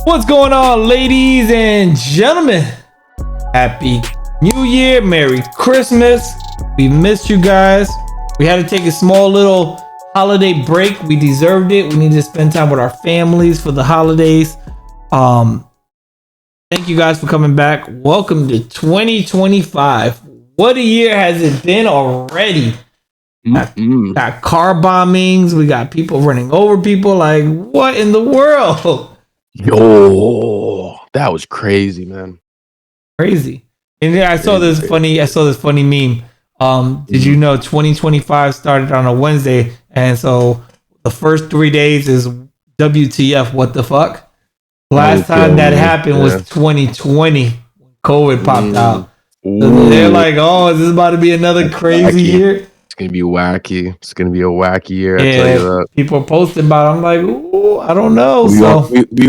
What's going on, ladies and gentlemen? Happy New Year, Merry Christmas. We missed you guys. We had to take a small little holiday break. We deserved it. We need to spend time with our families for the holidays. Thank you guys for coming back. Welcome to 2025. What a year has it been already? Got car bombings. We got people running over people. Like, what in the world? Yo, that was crazy, man. Crazy. And yeah, I saw this funny meme. Did you know 2025 started on a Wednesday, and so the first 3 days is WTF? What the fuck? Last time that happened was 2020. COVID popped out. So they're like, "Oh, is this about to be another crazy year?" It's gonna be wacky. It's gonna be a wacky year. I tell you that. People are posting about it. I'm like, "Ooh, I don't know." We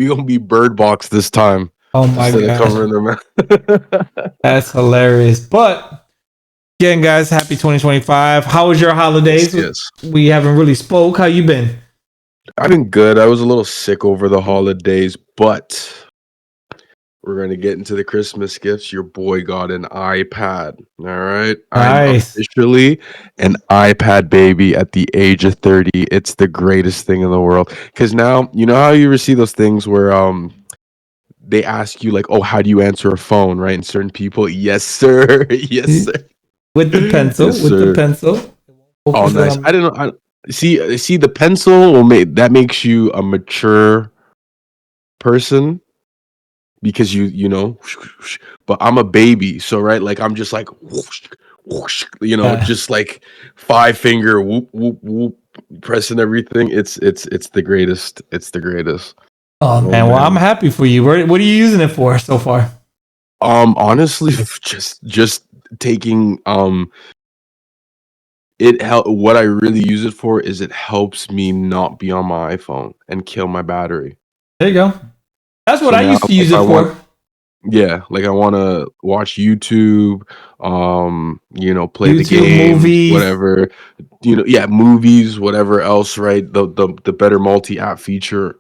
gonna be bird box this time. Oh my god, covering their mouth. That's hilarious. But again, guys, happy 2025. How was your holidays? Yes. We haven't really spoke. How you been? I've been good. I was a little sick over the holidays, but we're going to get into the Christmas gifts. Your boy got an iPad. All right. I'm officially an iPad baby at the age of 30. It's the greatest thing in the world. Because now, you know how you ever see those things where they ask you like, oh, how do you answer a phone, right? And certain people, yes, sir. Yes, sir. With the pencil. Yes, with the pencil. Oh, nice. I didn't know. See the pencil that makes you a mature person. Because you know, but I'm a baby, so right, like I'm just like whoosh, whoosh, just like 5-finger whoop whoop whoop, pressing everything. It's the greatest. It's the greatest. Oh man, well I'm happy for you. What are you using it for so far? Honestly, just taking what I really use it for is it helps me not be on my iPhone and kill my battery. There you go. That's what I used to use it for. Yeah, like I want to watch YouTube, play the YouTube, game, movies. whatever, movies, whatever else, right? The better multi-app feature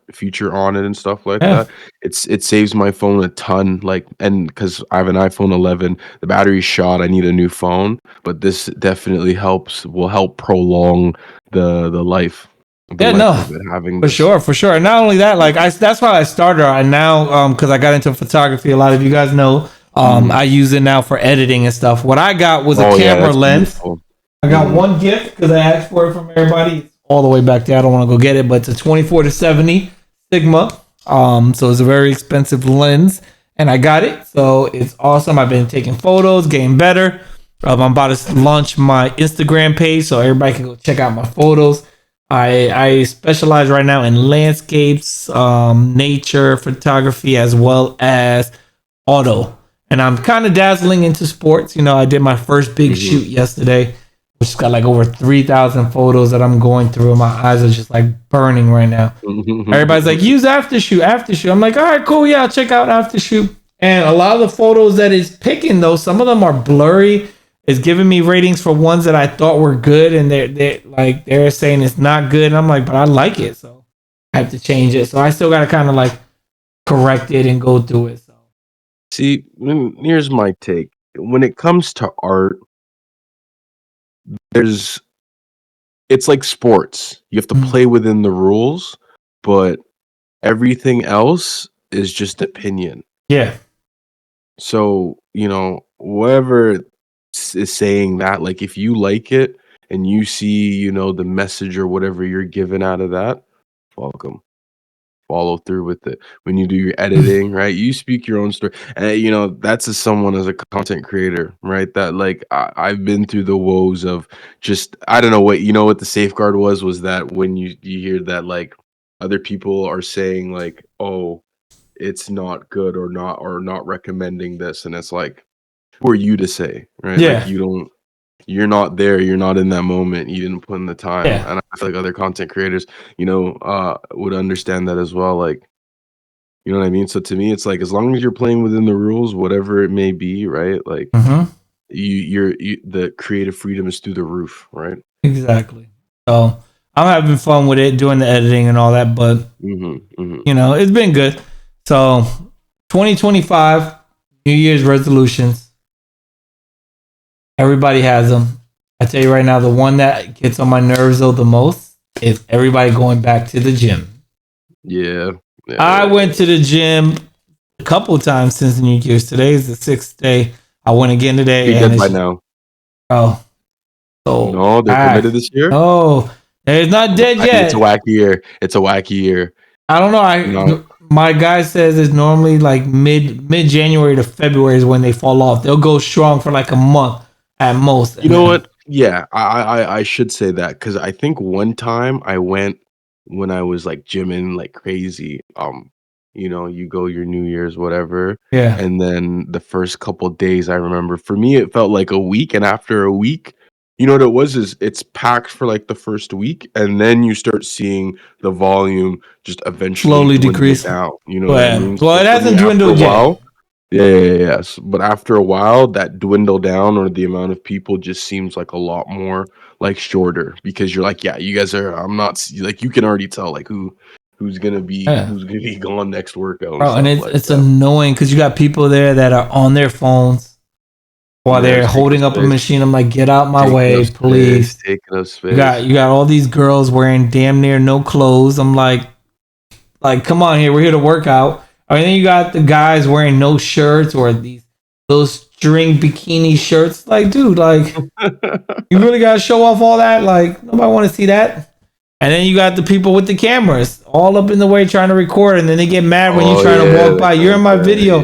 on it and stuff like that. It saves my phone a ton, and because I have an iPhone 11, the battery's shot. I need a new phone, but this definitely will help prolong the life. For sure. And not only that, that's why I started. And now, because I got into photography, a lot of you guys know, I use it now for editing and stuff. What I got was a camera lens. Beautiful. I got one gift because I asked for it from everybody. It's all the way back there. I don't want to go get it, but it's a 24-70 Sigma. So it's a very expensive lens, and I got it. So it's awesome. I've been taking photos, getting better. I'm about to launch my Instagram page, so everybody can go check out my photos. I specialize right now in landscapes, nature photography, as well as auto. And I'm kind of dazzling into sports. I did my first big shoot yesterday, which got like over 3,000 photos that I'm going through. My eyes are just like burning right now. Everybody's like, use aftershoot. I'm like, all right, cool. Yeah, I'll check out aftershoot. And a lot of the photos that it's picking, though, some of them are blurry. It's giving me ratings for ones that I thought were good, and they're saying it's not good. And I'm like, but I like it, so I have to change it. So I still gotta kind of like correct it and go through it. So see, here's my take. When it comes to art, it's like sports. You have to play within the rules, but everything else is just opinion. Yeah. So whatever is saying that, like, if you like it and you see the message or whatever you're given out of that, welcome, follow through with it. When you do your editing, right, you speak your own story, and that's as someone as a content creator, right, that like I've been through the woes of just, I don't know what the safeguard was that when you hear that like other people are saying like, oh, it's not good or not recommending this, and it's like, who are you to say, right? Yeah. Like you're not there, you're not in that moment, you didn't put in the time. And I feel like other content creators, would understand that as well. Like, you know what I mean? So to me, it's like, as long as you're playing within the rules, whatever it may be, right? Like the creative freedom is through the roof, right? Exactly. So I'm having fun with it, doing the editing and all that, but it's been good. So 2025 New Year's resolutions. Everybody has them. I tell you right now, the one that gets on my nerves though the most is everybody going back to the gym. Yeah. I went to the gym a couple of times since New Year's. Today is the sixth day. I went again today, Be and dead by it's now. oh so No, they're committed packed. this year. Oh, it's not dead It's a yet. wacky year. It's a wacky year. I don't know. No, My guy says it's normally like mid January to February is when they fall off. They'll go strong for like a month at most, you and know then what? Yeah, I should say that because I think one time I went when I was like gymming like crazy. You go your New Year's whatever, yeah, and then the first couple days I remember for me it felt like a week, and after a week, you know what it was is it's packed for like the first week, and then you start seeing the volume just eventually slowly dwindle decrease. down. You know what I Well, mean? well, So it for me, hasn't after a dwindled yet. while. Yeah, yes. But after a while, that dwindle down or the amount of people just seems like a lot more like shorter because you're like, yeah, you guys are. I'm not like you can already tell like Yeah. who's gonna be gone next workout and Bro, and stuff it's like it's that. annoying because you got people there that are on their phones while Yeah, they're it's taking up holding up a space, machine. I'm like, get out my taking up way, space, please. taking up You got space. you got all these girls wearing damn near no clothes. I'm like, come on here, we're here to work out. And then you got the guys wearing no shirts or those string bikini shirts. Like, dude, like you really gotta show off all that? Like, nobody wanna see that. And then you got the people with the cameras all up in the way trying to record, and then they get mad when you're Oh trying to yeah, walk the by. You're in my content. video.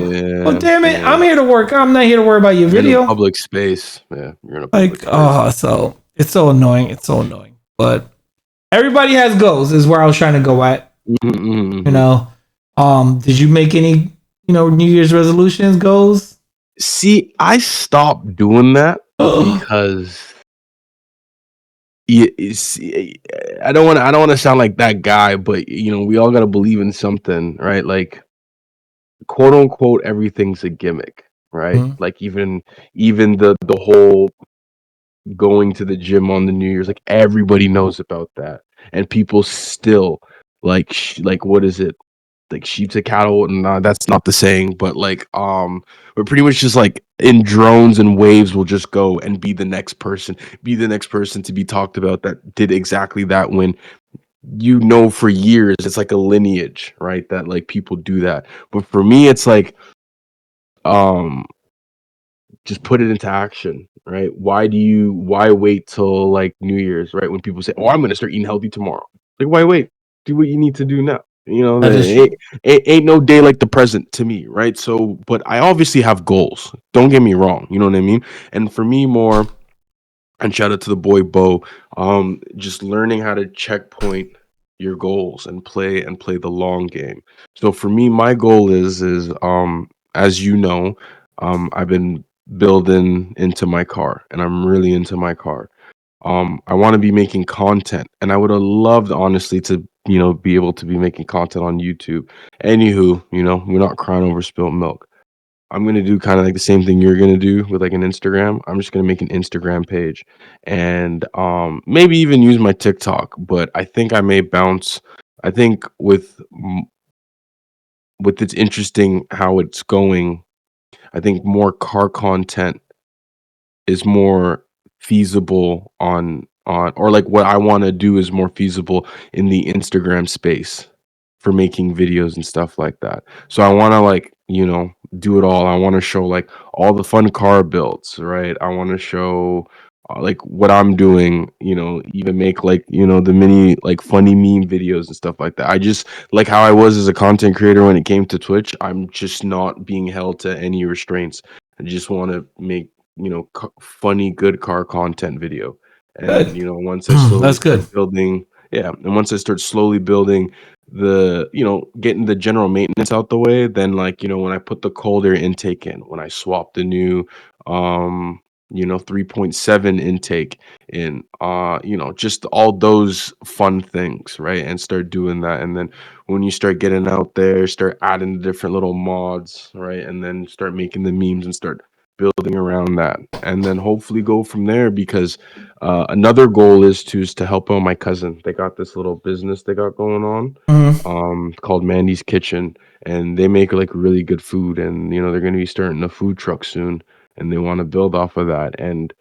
Well, Yeah, damn it, yeah. I'm here to work. I'm not here to worry about your You're in a video. public space. Yeah, you're in a public Like, space. so it's so annoying. It's so annoying. But everybody has goals, is where I was trying to go at. Mhm, mhm, You mhm. know, did you make any, New Year's resolutions, goals? See, I stopped doing that because yeah, I don't want to sound like that guy, but we all got to believe in something, right? Like quote unquote everything's a gimmick, right? Mhm. Like even the whole going to the gym on the New Year's, like everybody knows about that. And people still like what is it? Like sheep to cattle, and that's not the saying, but we're pretty much just like in drones and waves will just go and be the next person to be talked about that did exactly that when for years it's like a lineage, right? That like people do that. But for me it's like um just put it into action, right? Why wait till like New Year's, right? When people say, "Oh, I'm gonna start eating healthy tomorrow." Like, why wait? Do what you need to do now. That There is true. ain't no day like the present to me, right? So, but I obviously have goals. Don't get me wrong. You know what I mean? And for me, more and shout out to the boy Bo. Just learning how to checkpoint your goals and play the long game. So for me, my goal is as you know, I've been building into my car, and I'm really into my car. I want to be making content, and I would have loved honestly to be able to be making content on YouTube. Anywho, we're not crying over spilt milk. I'm gonna do kind of like the same thing you're gonna do with like an Instagram. I'm just gonna make an Instagram page and maybe even use my TikTok. But I think I may bounce. I think with it's interesting how it's going. I think more car content is more feasible on or like what I want to do is more feasible in the Instagram space for making videos and stuff like that. So I want to like, do it all. I want to show like all the fun car builds, right? I want to show like what I'm doing, even make like, the mini like funny meme videos and stuff like that. I just like how I was as a content creator when it came to Twitch. I'm just not being held to any restraints. I just want to make funny, good car content video. And Good. once I slowly That's good. start building, yeah, and once I start slowly building getting the general maintenance out the way, then like when I put the cold air intake in, when I swap the new 3.7 intake in, just all those fun things, right? And start doing that, and then when you start getting out there, start adding the different little mods, right? And then start making the memes and start building around that, and then hopefully go from there. Because another goal is to help out my cousin. They got this little business they got going on, Mm-hmm. called Mandy's Kitchen, and they make like really good food. And they're going to be starting a food truck soon, and they want to build off of that. And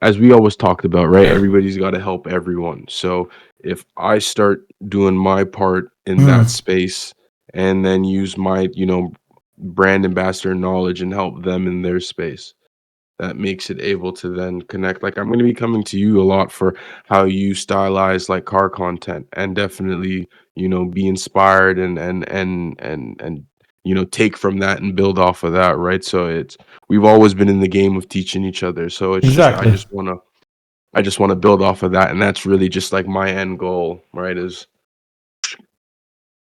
as we always talked about, right? Everybody's got to help everyone. So if I start doing my part in that Mm-hmm. space, and then use my brand ambassador knowledge and help them in their space, that makes it able to then connect. Like, I'm going to be coming to you a lot for how you stylize like car content, and definitely be inspired and take from that and build off of that, right? So we've always been in the game of teaching each other, so it's just Exactly. I just want to build off of that, and that's really just like my end goal, right? Is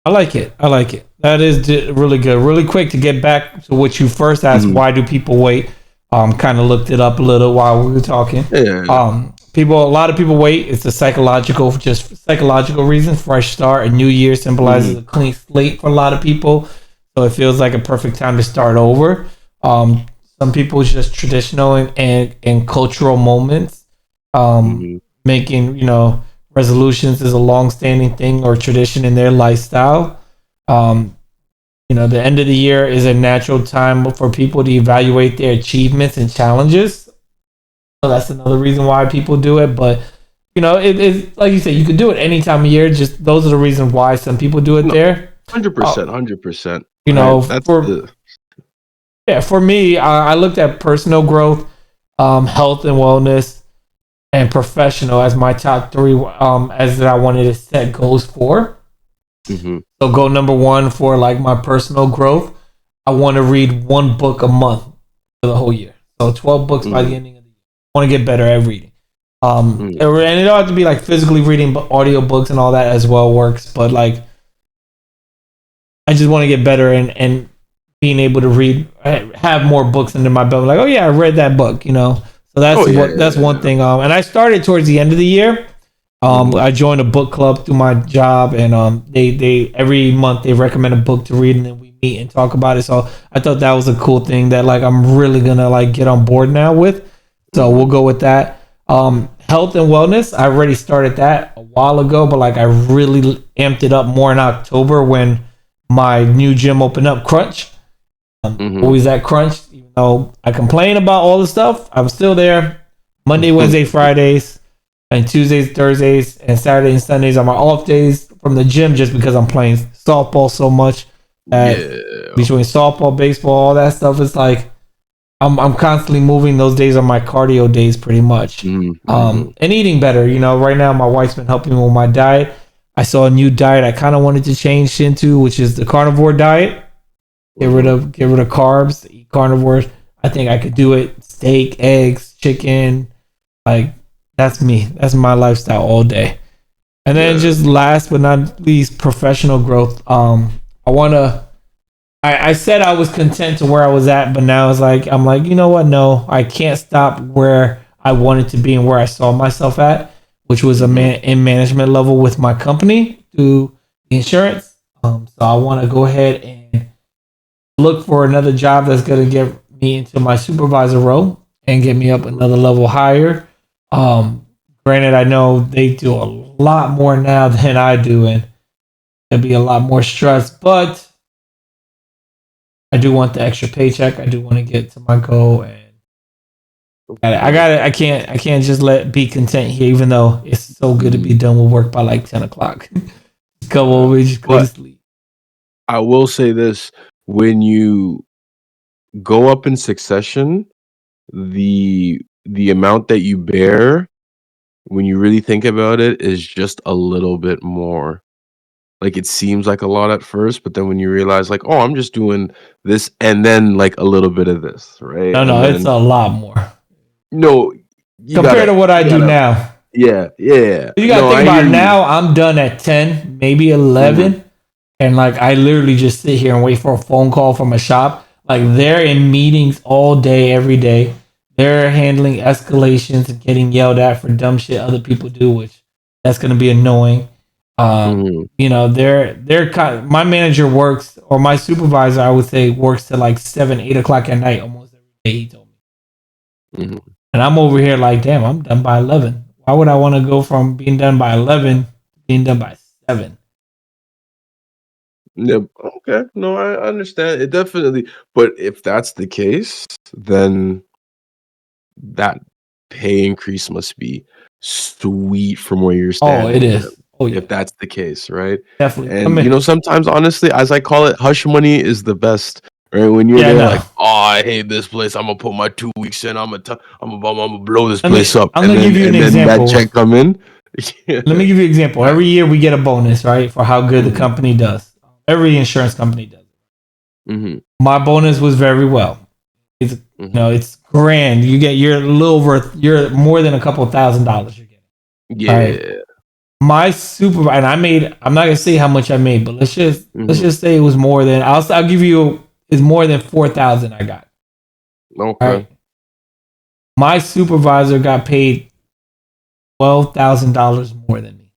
I like it. I like it. That is really good. Really quick to get back to what you first asked. Mhm. Why do people wait? Kind of looked it up a little while we were talking. Yeah. A lot of people wait. It's just psychological reasons. Fresh start. A new year symbolizes Mhm. a clean slate for a lot of people, so it feels like a perfect time to start over. Um, some people it's just traditional and cultural moments. Mhm. Making resolutions is a long-standing thing or tradition in their lifestyle. Um, the end of the year is a natural time for people to evaluate their achievements and challenges. So that's another reason why people do it. But it like you said, you could do it any time of year. Just those are the reasons why some people do it No, there. 100%, 100%, You right? know, That's for the for me, I looked at personal growth, health and wellness, and professional as my top three. As that I wanted to set goals for. Mhm. So goal number one for like my personal growth, I want to read one book a month for the whole year. So 12 books by the Mhm. ending of the year. I want to get better at reading. Mhm. And it don't have to be like physically reading, but audio books and all that as well works. But like, I just want to get better and being able to read, have more books under my belt. Like, oh yeah, I read that book. So Oh, yeah, that's yeah, one yeah. thing. And I started towards the end of the year. Mhm. I joined a book club through my job, and they every month they recommend a book to read, and then we meet and talk about it. So I thought that was a cool thing that like I'm really gonna like get on board now with. So we'll Mhm. go with that. Health and wellness. I already started that a while ago, but like I really amped it up more in October when my new gym opened up, Crunch. Mhm. Always at Crunch, even though I complain about all the stuff, I'm still there. Monday, Wednesday, Fridays, and Tuesdays, Thursdays, and Saturdays and Sundays are my off days from the gym just because I'm playing softball so much. That Yeah. between softball, baseball, all that stuff, it's like I'm constantly moving. Those days are my cardio days, pretty much. Mhm. Mhm. And eating better. Right now my wife's been helping me with my diet. I saw a new diet I kind of wanted to change into, which is the carnivore diet. Mhm. Get rid of carbs, eat carnivores. I think I could do it. Steak, eggs, chicken, like that's me. That's my lifestyle all day. And then Yeah. just last but not least, professional growth. I wanna. I said I was content to where I was at, but now it's like I'm like, you know what? No, I can't stop where I wanted to be and where I saw myself at, which was a Mhm. man in management level with my company through the insurance. So I want to go ahead and look for another job that's going to get me into my supervisor role and get me up another level higher. Um, Granted, I know they do a lot more now than I do, and there'll be a lot more stress, but I do want the extra paycheck. I do want to get to my goal, and Of I got course. it. I can't just be content here, even though it's so good to be Mhm. done with work by like 10 o'clock. Go Yeah. over, just go to But sleep. I will say this: when you go up in succession, the amount that you bear, when you really think about it, is just a little bit more. Like, it seems like a lot at first, but then when you realize, like, oh, I'm just doing this, and then like a little bit of this, right? No, And no, it's then a lot more no, compared to what I you do gotta, now. yeah, yeah. You gotta No, think I about hear it. you. Now I'm done at 10, maybe Mhm. 11. And like I literally just sit here and wait for a phone call from a shop. Like they're in meetings all day, every day. They're handling escalations and getting yelled at for dumb shit other people do, which that's gonna be annoying. Mhm. They're my manager works or my supervisor, I would say, works till like 7, 8 o'clock at night almost. He told me. Mm-hmm. And I'm over here like, damn, I'm done by 11. Why would I want to go from being done by 11 to being done by 7? Yep. Okay. No, I understand it definitely. But if that's the case, then that pay increase must be sweet from where you're Oh, it standing. Then, is. Oh, yeah. if that's the case, right? Definitely. I And mean, sometimes honestly, as I call it, hush money is the best. Right? When you're yeah, there, no. like, oh, I hate this place. I'm gonna put my 2 weeks in. I'm gonna blow this Let me, place up, I'm and going to give then you an that example. check come in. Yeah. Let me give you an example. Right. Every year we get a bonus, right, for how good the Mhm. company does. Every insurance company does. Mhm. My bonus was very well. It's Mhm. it's grand. You're a little over, you're more than a couple $1,000 you're getting. All right. Yeah. My supervisor, and I'm not gonna say how much I made, but let's Mhm. just say it was more than, I'll give you, it's more than 4,000 I got. All Okay. right. My supervisor got paid $12,000 more than me.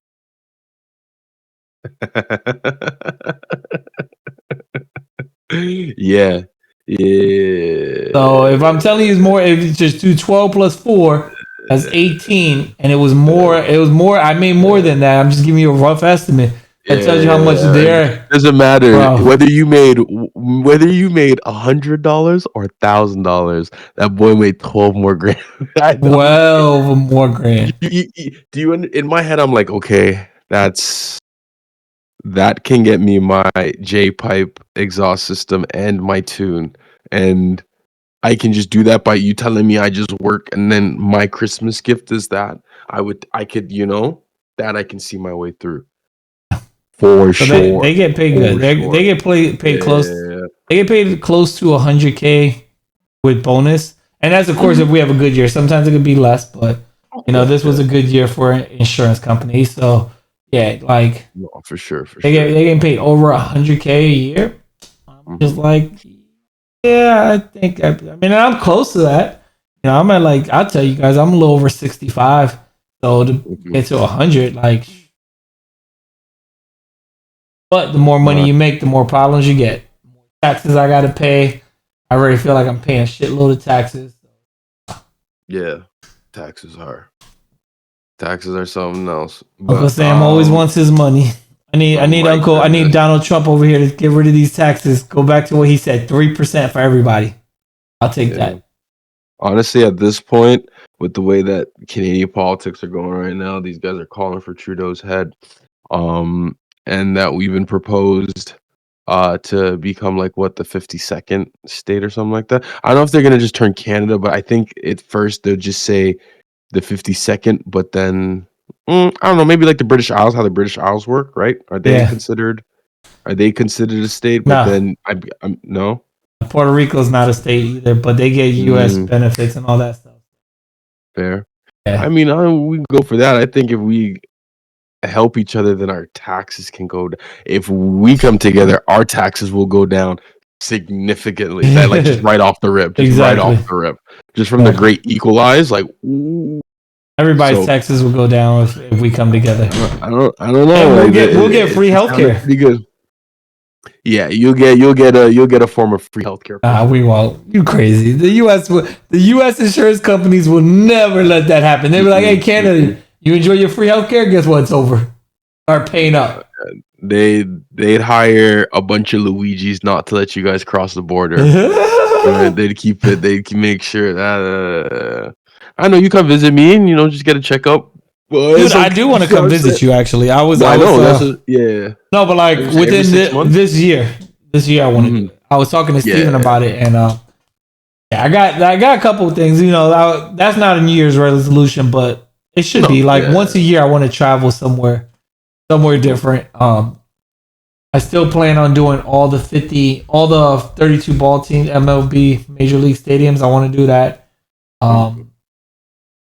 Yeah. So if I'm Yeah. telling you it's more, if it's just do 12 plus 4, that's 18, and it was more. It was more. I made more than that. I'm just giving you a rough estimate. That tells you how much Yeah, there, doesn't matter bro. whether you made $100 or $1,000. That boy made 12 more grand. I don't care. 12 more grand. Do you? In my head, I'm like, okay, that can get me my J pipe exhaust system and my tune, and I can just do that by you telling me I just work, and then my Christmas gift is that I could, that I can see my way through. For So they sure. get paid good. For They sure. get paid close. Yeah. They get paid close to 100K with bonus, and that's of course if Mhm. we have a good year. Sometimes it could be less, but Of course, this was yeah. a good year for an insurance company. So yeah, like No, for sure, for sure. they getting paid over 100K a year. I'm just Mhm. like, yeah, I think I mean I'm close to that. I'm at like, I'll tell you guys, I'm a little over 65. So to Mhm. get to 100, like, but the more money Uh, you make, the more problems you get. The more taxes I gotta pay. I already feel like I'm paying a shitload of taxes. yeah. Taxes are something else. Uncle But Sam always wants his money. I oh need my I need goodness. Donald Trump over here to get rid of these taxes. Go back to what he said, 3% for everybody. I'll take Yeah. that. Honestly, at this point, with the way that Canadian politics are going right now, these guys are calling for Trudeau's head. Um, and that we've been proposed to become like what, the 52nd state or something like that. I don't know if they're gonna just turn Canada, but I think at first they'll just say the 52nd, but then I don't know, maybe like the British Isles, how the British Isles work, right? Yeah. Are they considered a state? But No, then I'm no. Puerto Rico's not a state either, but they get U.S. Mm, benefits and all that stuff. fair. I Yeah. mean, we can go for that. I think if we help each other, then our taxes can go down. If we come together, our taxes will go down significantly. That like just right off the rip, just right off Exactly. the rip, just from the Exactly. great equalize. Like, ooh. Everybody's So taxes will go down if we come together, I don't and know. Like, we'll get free it sounded healthcare. pretty good. Yeah, you'll get a form of free healthcare for We sure. won't. You crazy? The U.S. insurance companies will never let that happen. They'll be like, "Hey, Mm-mm, Canada, mm-mm. you enjoy your free healthcare? Guess what? It's over. Start paying Uh, up." they'd hire a bunch of Luigis not to let you guys cross the border. They'd keep it. They'd make sure that I know you come visit me and just get a checkup. Well, Dude, it's I okay. do You want to see what come I'm saying? visit you. Actually, No, I I was know. Yeah. no, but like Every within 6 months. this year, I want to do Mhm. it. I was talking to Steven Yeah. about it, and yeah, I got a couple of things. That's not a New Year's resolution, but it should be No. like Yeah. once a year. I want to travel somewhere different. I still plan on doing all the 32 ball teams, MLB Major League stadiums. I want to do that. Mhm.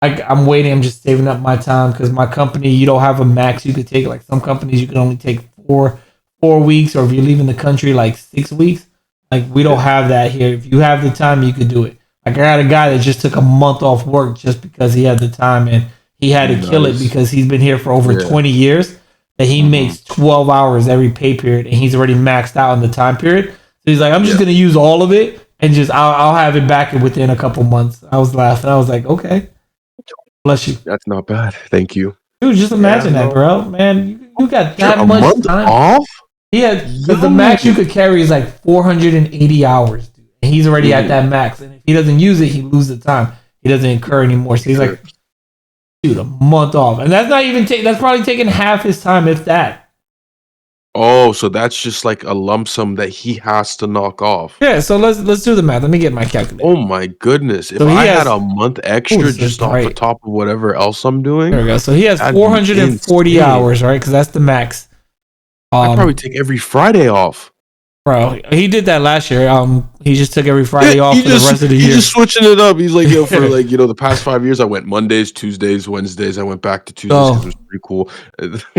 I'm waiting. I'm just saving up my time because my company, you don't have a max you could take. Like some companies, you can only take 4 weeks, or if you're leaving the country, like 6 weeks. Like we don't Yeah. have that here. If you have the time, you could do it. Like I got a guy that just took a month off work just because he had the time, and he had to kill it Nice. because he's been here for over Yeah. 20 years. That he Mhm. makes 12 hours every pay period, and he's already maxed out in the time period. So he's like, I'm just Yeah. gonna use all of it and just I'll have it back within a couple months. I was laughing. I was like, okay, bless you. That's not bad. Thank you. Dude, just imagine that, bro. Man, you got that a much month time off. Yeah, because the max you could carry is like 480 hours, dude. And he's already at that max. And if he doesn't use it, he loses the time. He doesn't incur anymore. So he's like, dude, a month off, and that's not even that's probably taking half his time, if that. Oh, so that's just like a lump sum that he has to knock off. Yeah, so let's do the math. Let me get my calculator. Oh my goodness! If I had a month extra just off the top of whatever else I'm doing, there we go. So he has 440 hours, right? Because that's the max. I'd probably take every Friday off. Bro, he did that last year. He just took every Friday off for the rest of the year. He's just switching it up. He's like, yo, for like, the past 5 years, I went Mondays, Tuesdays, Wednesdays. I went back to Tuesdays because it was pretty cool.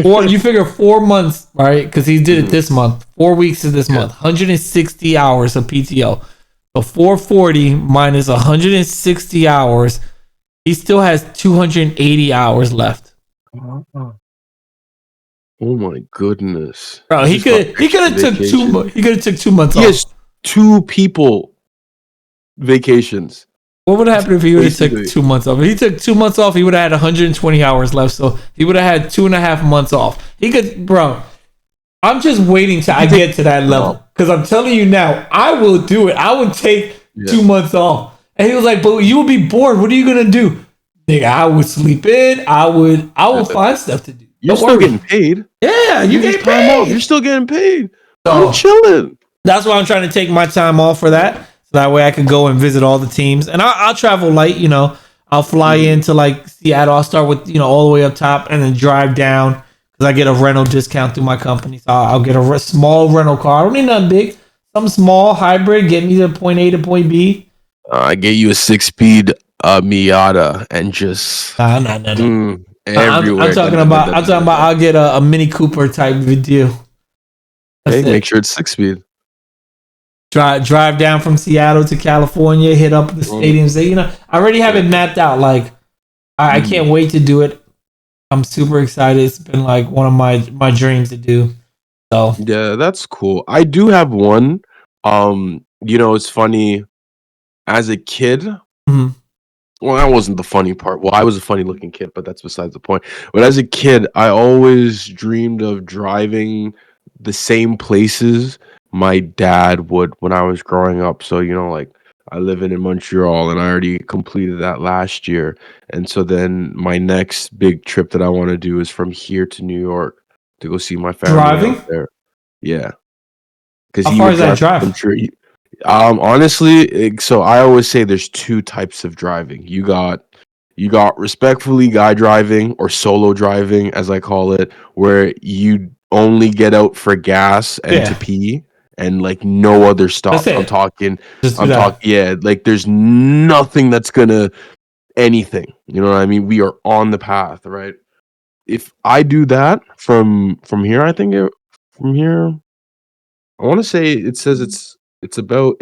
Or you figure 4 months, right? Because he did it this month. 4 weeks of this month. 160 hours of PTO. So 440 minus 160 hours. He still has 280 hours left. Oh my goodness, bro! He could have took 2. He could have took 2 months off. He has 2 people vacations. What would happen if he would have took 2 months off? If he took 2 months off, he would have had 120 hours left. So he would have had 2.5 months off. He could, bro. I'm just waiting till I get to that level because I'm telling you now, I will do it. I would take 2 months off. And he was like, "But you will be bored. What are you gonna do?" Nigga, I would sleep in. I would find stuff to do. You're still getting paid. Yeah, you get paid. Off. You're still getting paid. So, I'm chilling. That's why I'm trying to take my time off for that. So that way I can go and visit all the teams. And I'll travel light, I'll fly into like Seattle. I'll start with, all the way up top and then drive down because I get a rental discount through my company. So I'll get a small rental car. I don't need nothing big. Some small hybrid. Get me to point A to point B. I get you a 6-speed Miata and just... No. I'm talking about. I'll get a Mini Cooper type of deal. Make sure it's 6-speed. Drive down from Seattle to California. Hit up the stadiums. I already have it mapped out. Like, I can't wait to do it. I'm super excited. It's been like one of my dreams to do. So yeah, that's cool. I do have one. It's funny. As a kid. Well, that wasn't the funny part. Well, I was a funny looking kid, but that's besides the point. But as a kid, I always dreamed of driving the same places my dad would when I was growing up. So, like I live in Montreal and I already completed that last year. And so then my next big trip that I want to do is from here to New York to go see my family driving there. Yeah. How far is that drive? Honestly, so I always say there's 2 types of driving. You got respectfully guy driving or solo driving, as I call it, where you only get out for gas and to pee and like no other stop. I'm talking, like there's nothing that's gonna anything. You know what I mean? We are on the path, right? If I do that from here, I think from here, I want to say it says it's about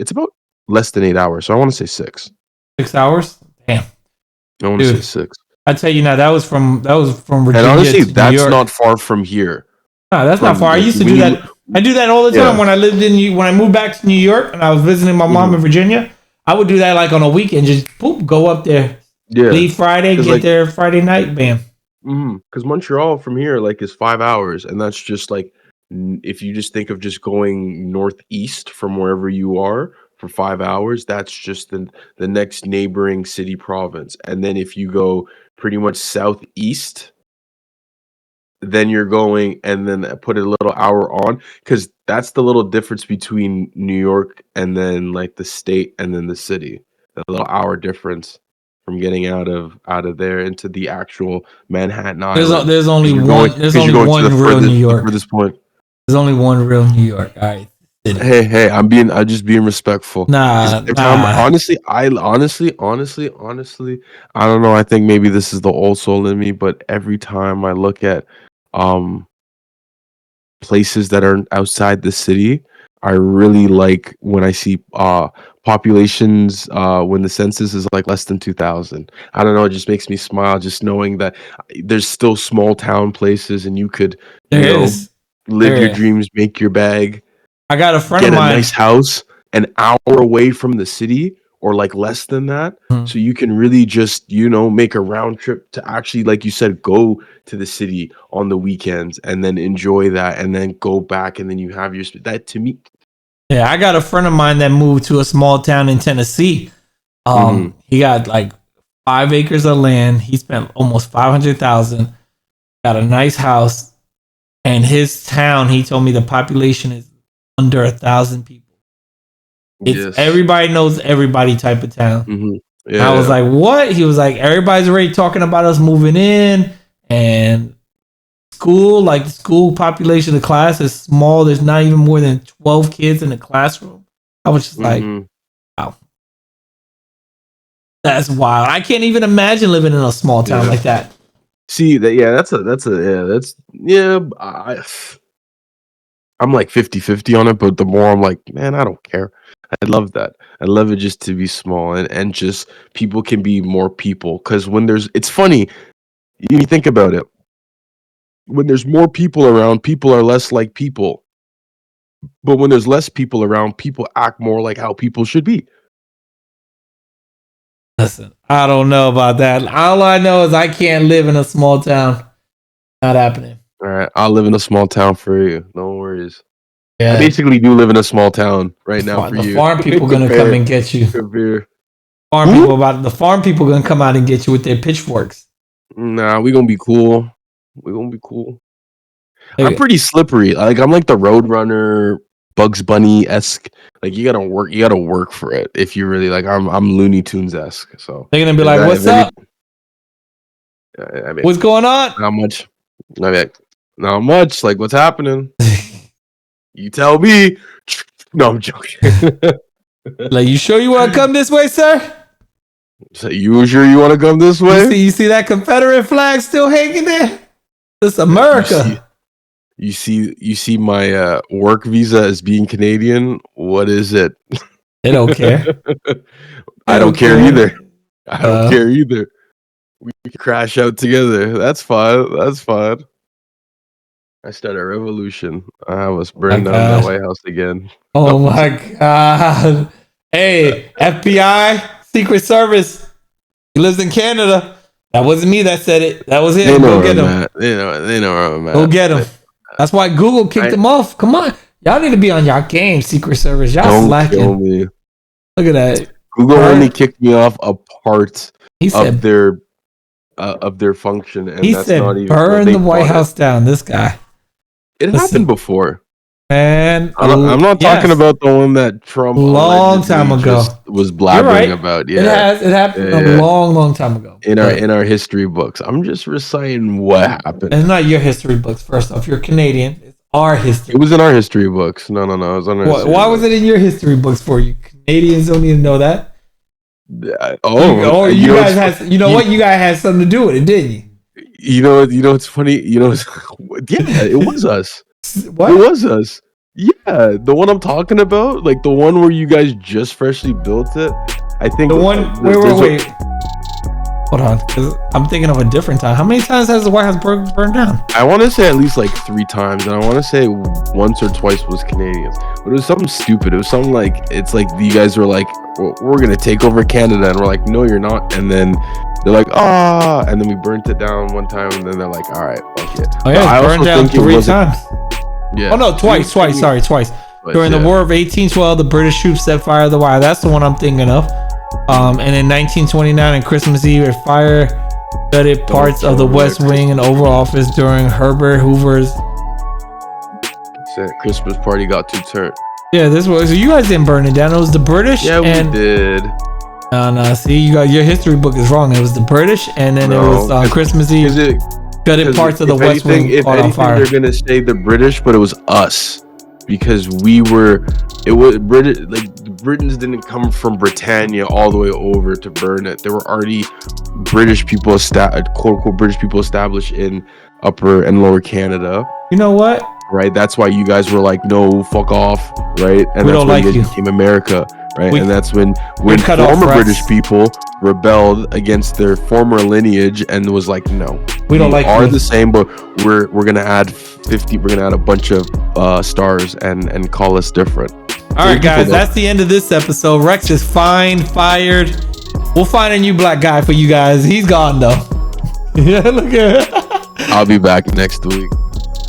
less than 8 hours. So I want to say 6. 6 hours? Damn. I want to say 6. I tell you now, that was from Virginia. And honestly, that's not far from here. No, that's not far. I used to do that. I do that all the time when I lived when I moved back to New York and I was visiting my mom in Virginia. I would do that like on a weekend, just go up there. Yeah. Leave Friday, get there Friday night, bam. Because Montreal from here is 5 hours, and that's just like if you just think of just going northeast from wherever you are for 5 hours, that's just the next neighboring city province. And then if you go pretty much southeast, then you're going and then put a little hour on, because that's the little difference between New York and then like the state and then the city. A little hour difference from getting out of there into the actual Manhattan Island. There's only one. There's only one real New York. For this point. There's only one real New York. All right. Hey, I'm just being respectful. Honestly, I don't know. I think maybe this is the old soul in me, but every time I look at places that are outside the city, I really like when I see populations when the census is like less than 2,000. I don't know. It just makes me smile just knowing that there's still small town places and you could live your dreams, make your bag. I got a friend of mine. Get a nice house an hour away from the city or like less than that. So you can really just, make a round trip to actually, like you said, go to the city on the weekends and then enjoy that and then go back and then you have that to me. Yeah, I got a friend of mine that moved to a small town in Tennessee. He got like 5 acres of land. He spent almost $500,000. Got a nice house, and his town. He told me the population is under 1,000 people. It's everybody knows everybody type of town. Yeah. I was like, what? He was like, everybody's already talking about us moving in, and the school population, the class is small. There's not even more than 12 kids in the classroom. I was just like, wow. That's wild. I can't even imagine living in a small town like that. See that? Yeah, I'm like 50-50 on it, but the more I'm like, man, I don't care. I love that. I love it just to be small and just people can be more people. Because it's funny, you think about it. When there's more people around, people are less like people. But when there's less people around, people act more like how people should be. Listen, I don't know about that. All I know is I can't live in a small town. Not happening. All right, I'll live in a small town for you. No worries. Yeah. I basically do live in a small town right now for you. The farm people gonna come and get you. The farm people gonna come out and get you with their pitchforks. Nah, we gonna be cool. I'm pretty slippery. Like I'm like the Roadrunner, Bugs Bunny-esque. Like you gotta work for it. If you really like, I'm Looney Tunes-esque. So they're gonna be like, "What's up? What's going on?" Not much. Not much. Like what's happening? You tell me. No, I'm joking. Like, you sure you want to come this way, sir? So you sure you want to come this way? You see that Confederate flag still hanging there? It's America. You see my work visa as being Canadian. What is it? They don't care. I don't care either. I don't care either. We can crash out together. That's fine. I started a revolution. I was burned down the White House again. Oh my God. Hey, FBI, Secret Service. He lives in Canada. That wasn't me that said it. That was him. Go get him. They know where I'm at. Go get him. That's why Google kicked him off. Come on. Y'all need to be on y'all game, Secret Service. Y'all slacking. Kill me. Look at that. Google only kicked me off a part of their function. And he that's said, not even burn the White House down. This guy. It happened before. Man, I'm not talking about the one that Trump long time ago was blabbering about. Yeah, it happened a long time ago in our history books. I'm just reciting what happened. It's not your history books. First off, you're Canadian. It's our history. It was in our history books. No. It was on our why was it in your history books for you? Canadians don't even know that. You guys had something to do with it, didn't you? You know, it's funny. It was us. What? It was us. Yeah, the one I'm talking about, like the one where you guys just freshly built it. I think the one. Wait. Hold on, because I'm thinking of a different time. How many times has the White House burned down? I want to say at least like 3 times, and I want to say once or twice was Canadians, but it was something stupid. It was something like it's like you guys were like, well, we're gonna take over Canada, and we're like, no, you're not, and then they're like, and then we burnt it down one time, and then they're like, all right, fuck it. Oh yeah, I burned down 3 times. Yeah. Oh no, twice. Sorry, twice. During the War of 1812, the British troops set fire to the White House. That's the one I'm thinking of. And in 1929, on Christmas Eve, a fire gutted parts of the West Wing and Oval Office during Herbert Hoover's Christmas party got too turned. Yeah, this was. So you guys didn't burn it down. It was the British. Yeah, we did. No. See, your history book is wrong. It was the British, and then it was on Christmas Eve. Gutted parts of the West Wing caught on fire. They're gonna say the British, but it was us because we were. It was British. Like the Britons didn't come from Britannia all the way over to burn it. There were already British people, quote unquote British people established in Upper and Lower Canada. You know what? Right. That's why you guys were like, no, fuck off. Right. And we that's don't when like you became America. Right, and that's when former British people rebelled against their former lineage and was like, no, we are the same, but we're gonna add 50. We're gonna add a bunch of stars and call us different. All right, guys, that's the end of this episode. Rex is fired. We'll find a new black guy for you guys. He's gone though. Yeah, look at. I'll be back next week.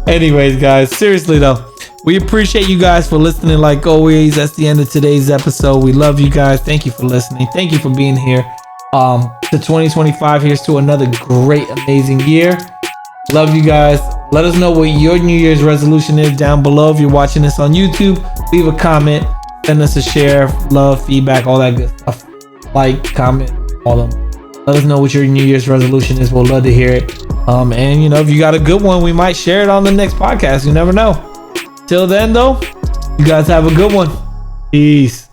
Anyways, guys, seriously though, we appreciate you guys for listening. Like always, that's the end of today's episode. We love you guys. Thank you for listening. Thank you for being here. To 2025, here's to another great, amazing year. Love you guys. Let us know what your New Year's resolution is down below. If you're watching this on YouTube, leave a comment, send us a share, love, feedback, all that good stuff. Like, comment, all of them. Let us know what your New Year's resolution is. We'll love to hear it. And if you got a good one, we might share it on the next podcast. You never know. Till then, though, you guys have a good one. Peace.